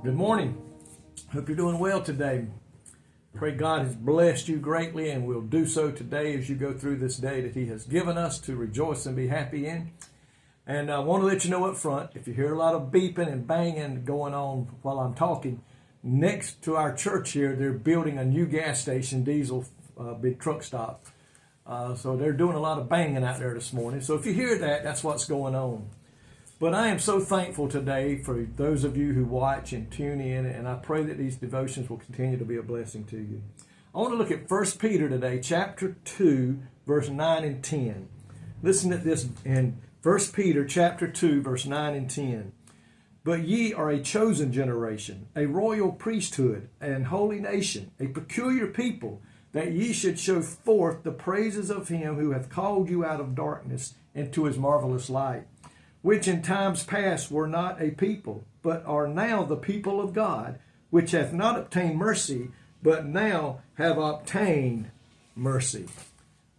Good morning. Hope you're doing well today. Pray God has blessed you greatly and will do so today as you go through this day that He has given us to rejoice and be happy in. And I want to let you know up front, if you hear a lot of beeping and banging going on while I'm talking, next to our church here, they're building a new gas station, diesel, big truck stop. So they're doing a lot of banging out there this morning. So if you hear that, that's what's going on. But I am so thankful today for those of you who watch and tune in, and I pray that these devotions will continue to be a blessing to you. I want to look at 1 Peter today, chapter 2, verse 9 and 10. Listen to this in 1 Peter chapter 2, verse 9 and 10. But ye are a chosen generation, a royal priesthood, an holy nation, a peculiar people, that ye should show forth the praises of him who hath called you out of darkness into his marvelous light, which in times past were not a people, but are now the people of God, which hath not obtained mercy, but now have obtained mercy.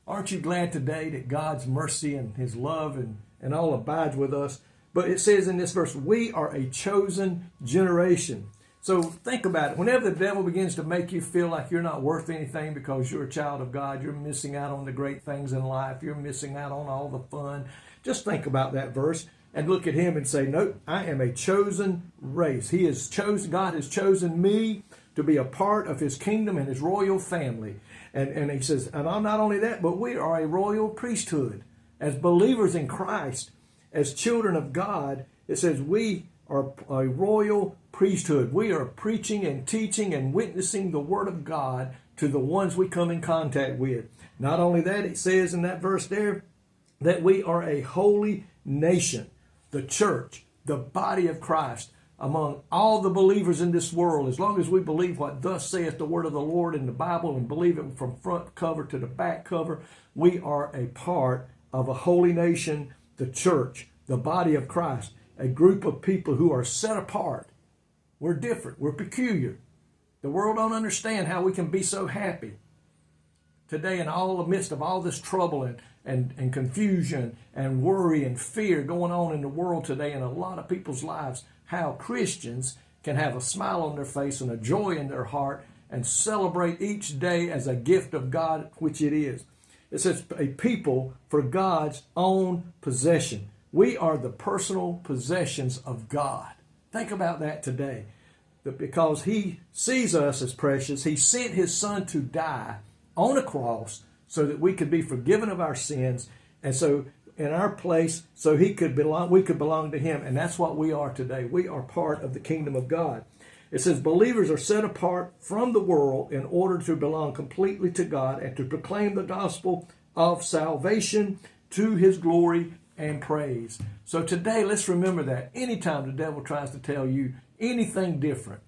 Aren't you glad today that God's mercy and his love and all abides with us? But it says in this verse, we are a chosen generation. So think about it. Whenever the devil begins to make you feel like you're not worth anything because you're a child of God, you're missing out on the great things in life, you're missing out on all the fun, just think about that verse and look at him and say, nope, I am a chosen race. God has chosen me to be a part of his kingdom and his royal family. And he says, and not only that, but we are a royal priesthood. As believers in Christ, as children of God, it says we are a royal priesthood. We are preaching and teaching and witnessing the word of God to the ones we come in contact with. Not only that, it says in that verse there that we are a holy nation, the church, the body of Christ, among all the believers in this world. As long as we believe what thus saith the word of the Lord in the Bible and believe it from front cover to the back cover, we are a part of a holy nation, the church, the body of Christ, a group of people who are set apart. We're different. We're peculiar. The world don't understand how we can be so happy today in all the midst of all this trouble and confusion and worry and fear going on in the world today in a lot of people's lives, how Christians can have a smile on their face and a joy in their heart and celebrate each day as a gift of God, which it is. It says a people for God's own possession. We are the personal possessions of God. Think about that today. That because he sees us as precious, he sent his son to die on a cross so that we could be forgiven of our sins, and so in our place, so we could belong to him. And that's what we are today. We are part of the kingdom of God. It says believers are set apart from the world in order to belong completely to God and to proclaim the gospel of salvation to his glory and praise. So today, let's remember that anytime the devil tries to tell you anything different,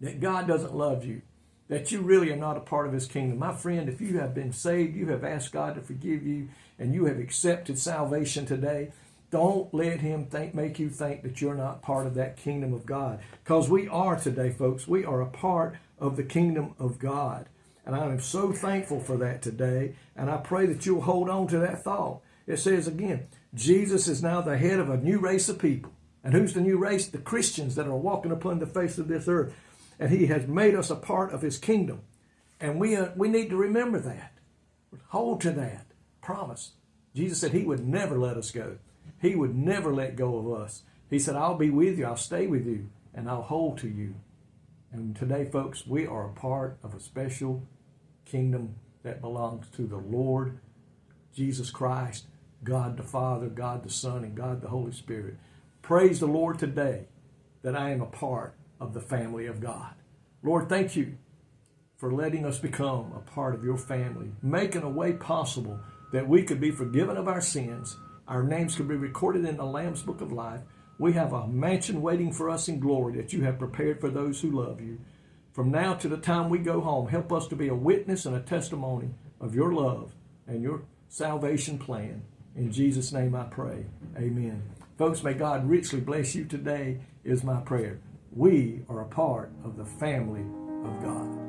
that God doesn't love you, that you really are not a part of his kingdom. My friend, if you have been saved, you have asked God to forgive you, and you have accepted salvation today, don't let him make you think that you're not part of that kingdom of God. Because we are today, folks. We are a part of the kingdom of God. And I am so thankful for that today, and I pray that you'll hold on to that thought. It says again, Jesus is now the head of a new race of people. And who's the new race? The Christians that are walking upon the face of this earth. And he has made us a part of his kingdom. And we need to remember that. Hold to that promise. Jesus said he would never let us go. He would never let go of us. He said, I'll be with you, I'll stay with you, and I'll hold to you. And today, folks, we are a part of a special kingdom that belongs to the Lord Jesus Christ, God the Father, God the Son, and God the Holy Spirit. Praise the Lord today that I am a part of the family of God. Lord, thank you for letting us become a part of your family, making a way possible that we could be forgiven of our sins. Our names could be recorded in the Lamb's Book of Life. We have a mansion waiting for us in glory that you have prepared for those who love you. From now to the time we go home, help us to be a witness and a testimony of your love and your salvation plan. In Jesus' name I pray. Amen. Folks, may God richly bless you today is my prayer. We are a part of the family of God.